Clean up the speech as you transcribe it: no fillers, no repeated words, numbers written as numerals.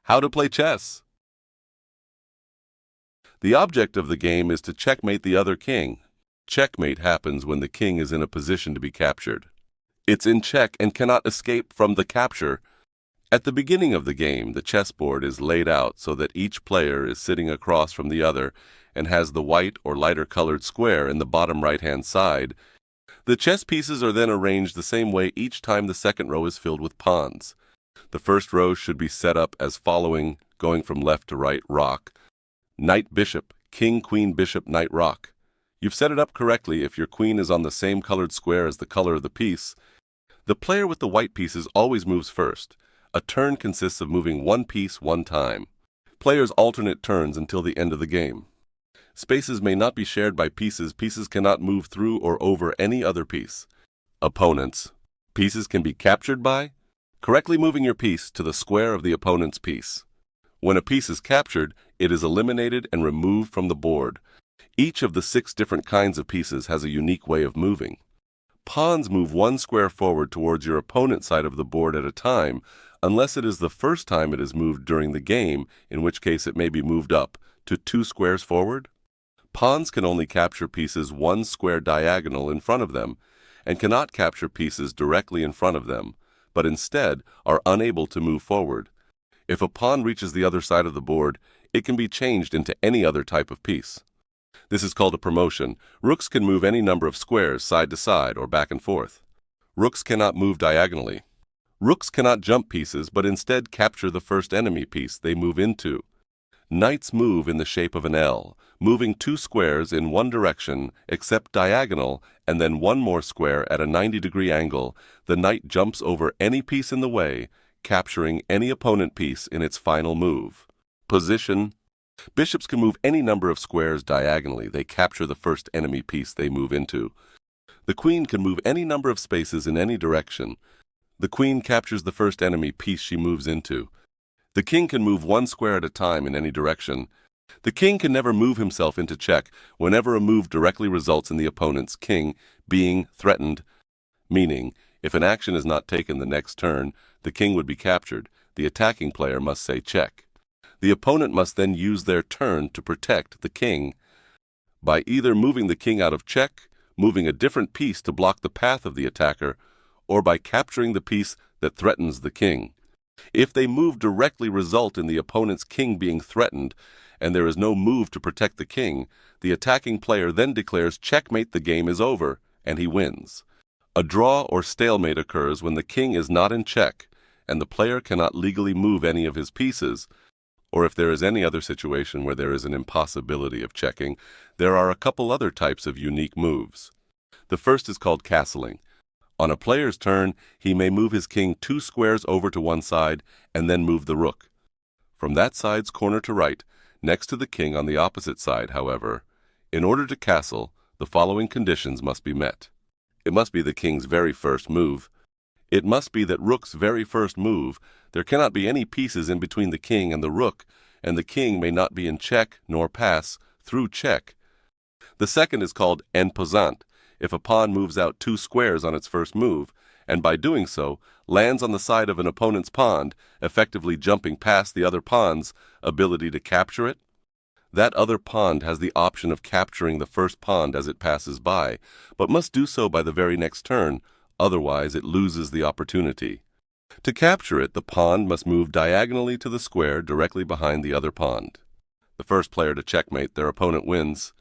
How to play chess. The object of the game is to checkmate the other king. Checkmate happens when the king is in a position to be captured. It's in check and cannot escape from the capture. At the beginning of the game, the chessboard is laid out so that each player is sitting across from the other and has the white or lighter colored square in the bottom right-hand side. The chess pieces are then arranged the same way each time the second row is filled with pawns. The first row should be set up as following, going from left to right: rock, knight, bishop, king, queen, bishop, knight, rock. You've set it up correctly if your queen is on the same colored square as the color of the piece. The player with the white pieces always moves first. A turn consists of moving one piece one time. Players alternate turns until the end of the game. Spaces may not be shared by pieces. Pieces cannot move through or over any other piece. Opponents. Pieces can be captured by correctly moving your piece to the square of the opponent's piece. When a piece is captured, it is eliminated and removed from the board. Each of the 6 different kinds of pieces has a unique way of moving. Pawns move one square forward towards your opponent's side of the board at a time, unless it is the first time it is moved during the game, in which case it may be moved up to 2 squares forward. Pawns can only capture pieces 1 square diagonal in front of them, and cannot capture pieces directly in front of them, but instead are unable to move forward. If a pawn reaches the other side of the board, it can be changed into any other type of piece. This is called a promotion. Rooks can move any number of squares side to side or back and forth. Rooks cannot move diagonally. Rooks cannot jump pieces, but instead capture the first enemy piece they move into. Knights move in the shape of an L, moving 2 squares in one direction except diagonal, and then 1 more square at a 90-degree angle. The knight jumps over any piece in the way, capturing any opponent piece in its final move. Position. Bishops can move any number of squares diagonally. They capture the first enemy piece they move into. The queen can move any number of spaces in any direction. The queen captures the first enemy piece she moves into. The king can move 1 square at a time in any direction. The king can never move himself into check whenever a move directly results in the opponent's king being threatened, meaning if an action is not taken the next turn, the king would be captured. The attacking player must say check. The opponent must then use their turn to protect the king by either moving the king out of check, moving a different piece to block the path of the attacker, or by capturing the piece that threatens the king. If they move directly result in the opponent's king being threatened, and there is no move to protect the king, the attacking player then declares checkmate, the game is over, and he wins. A draw or stalemate occurs when the king is not in check, and the player cannot legally move any of his pieces, or if there is any other situation where there is an impossibility of checking. There are a couple other types of unique moves. The first is called castling. On a player's turn, he may move his king 2 squares over to one side and then move the rook from that side's corner to right, next to the king on the opposite side. However, in order to castle, the following conditions must be met. It must be the king's very first move. It must be that rook's very first move. There cannot be any pieces in between the king and the rook, and the king may not be in check nor pass through check. The second is called en passant. If a pawn moves out 2 squares on its first move, and by doing so lands on the side of an opponent's pawn, effectively jumping past the other pawn's ability to capture it, that other pawn has the option of capturing the first pawn as it passes by, but must do so by the very next turn, otherwise it loses the opportunity. To capture it, the pawn must move diagonally to the square directly behind the other pawn. The first player to checkmate their opponent wins.